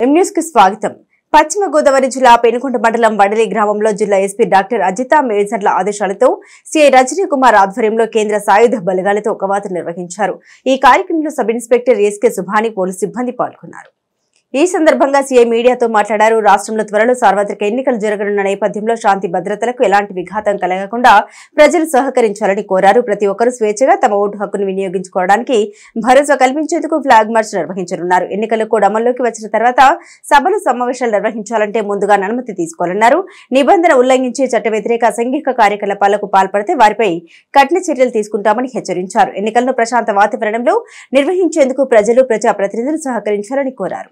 M news కి స్వాగతం. పశ్చిమ గోదావరి జిల్లా పెనుకొండ మండలం వడలి గ్రామంలో జిల్లా ఎస్పీ డాక్టర్ అజితా మేజర్ల ఆదేశాలతో సిఐ రజనీ కుమార్ ఆధ్వర్యంలో కేంద్ర సాయుధ బలగాలతో కవాతు నిర్వహించారు. ఈ కార్యక్రమంలో sub inspector SK Subhani police సిబ్బంది పాల్గొన్నారు. ఈ సందర్భంగా సీఐ మీడియాతో మాట్లాడారు. రాష్ట్రంలో త్వరలో సార్వత్రిక ఎన్నికలు జరగనున్న నేపథ్యంలో శాంతి భద్రతలకు ఎలాంటి విఘాతం కలగకుండా ప్రజలు సహకరించాలని కోరారు. ప్రతి ఒక్కరూ స్వేచ్ఛగా తమ ఓటు హక్కును వినియోగించుకోవడానికి భరోసా కల్పించేందుకు ఫ్లాగ్ మార్చ్ నిర్వహించనున్నారు. ఎన్నికలు కూడా అమల్లోకి వచ్చిన తర్వాత సభలు సమావేశాలు నిర్వహించాలంటే ముందుగా అనుమతి తీసుకోవాలన్నారు. నిబంధన ఉల్లంఘించి చట్ట వ్యతిరేక అసాంఘిక కార్యకలాపాలకు పాల్పడితే వారిపై కఠిన చర్యలు తీసుకుంటామని హెచ్చరించారు. ఎన్నికలను ప్రశాంత వాతావరణంలో నిర్వహించేందుకు ప్రజలు ప్రజాప్రతినిధులు సహకరించాలని కోరారు.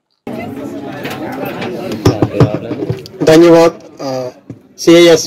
धन्यवाद CIS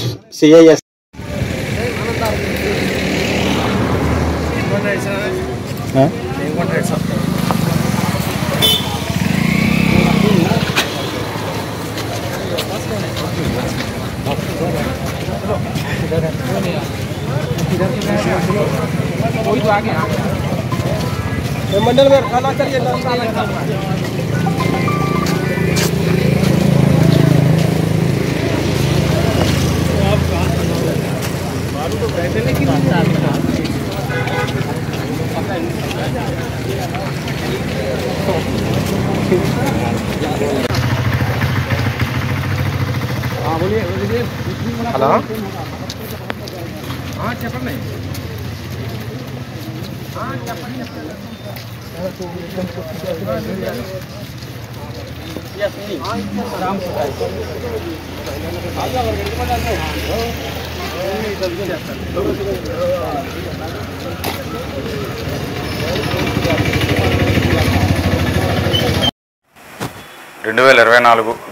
హలో చెప్పండి.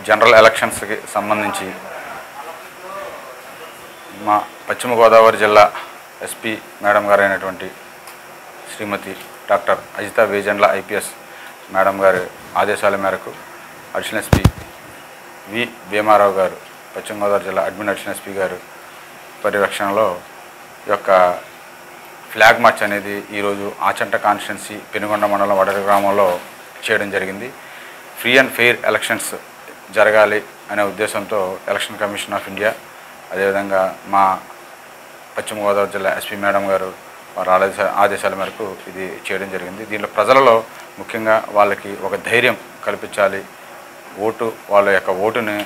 జనరల్ ఎలక్షన్స్కి సంబంధించి మా పశ్చిమ గోదావరి జిల్లా ఎస్పీ మేడం గారు అయినటువంటి Shrimati doctor Ajitha Vejandla IPS madam గారి ఆదేశాల మేరకు అడిషనల్ ఎస్పీ వి భీమారావు గారు పశ్చిమ గోదావరి జిల్లా అడ్మిన్ అడిషనల్ ఎస్పీ గారు పర్యవేక్షణలో ఈ యొక్క ఫ్లాగ్ మార్చ్ అనేది ఈరోజు ఆచంట కాన్స్టిట్యున్సీ పెనుగొండ మండలం వడలి గ్రామంలో చేయడం జరిగింది. ఫ్రీ అండ్ ఫెయిర్ ఎలక్షన్స్ జరగాలి అనే ఉద్దేశంతో ఎలక్షన్ కమిషన్ ఆఫ్ ఇండియా అదేవిధంగా మా పశ్చిమ గోదావరి జిల్లా ఎస్పీ మేడం గారు వారి ఆదేశాల మేరకు ఇది చేయడం జరిగింది. దీంట్లో ప్రజలలో ముఖ్యంగా వాళ్ళకి ఒక ధైర్యం కల్పించాలి. వాళ్ళ యొక్క ఓటుని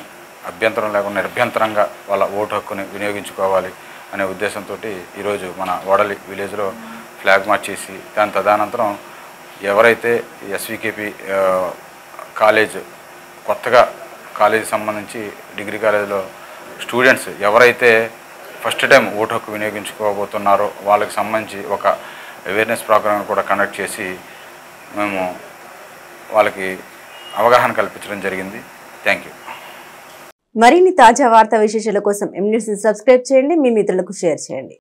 అభ్యంతరం లేకుండా నిర్భ్యంతరంగా వాళ్ళ ఓటు హక్కుని వినియోగించుకోవాలి అనే ఉద్దేశంతో ఈరోజు మన వడలి విలేజ్లో ఫ్లాగ్ మార్చ్ చేసి దాని తదనంతరం ఎవరైతే ఎస్వికేపి కాలేజ్ కొత్తగా కాలేజీ సంబంధించి డిగ్రీ కాలేజీలో స్టూడెంట్స్ ఎవరైతే ఫస్ట్ టైం ఓటు హక్కు వినియోగించుకోబోతున్నారో వాళ్ళకి సంబంధించి ఒక అవేర్నెస్ ప్రోగ్రామ్ కూడా కండక్ట్ చేసి మేము వాళ్ళకి అవగాహన కల్పించడం జరిగింది. Thank you. మరిన్ని తాజా వార్తా విశేషాల కోసం ఎం న్యూస్ సబ్స్క్రైబ్ చేయండి, మీ మిత్రులకు షేర్ చేయండి.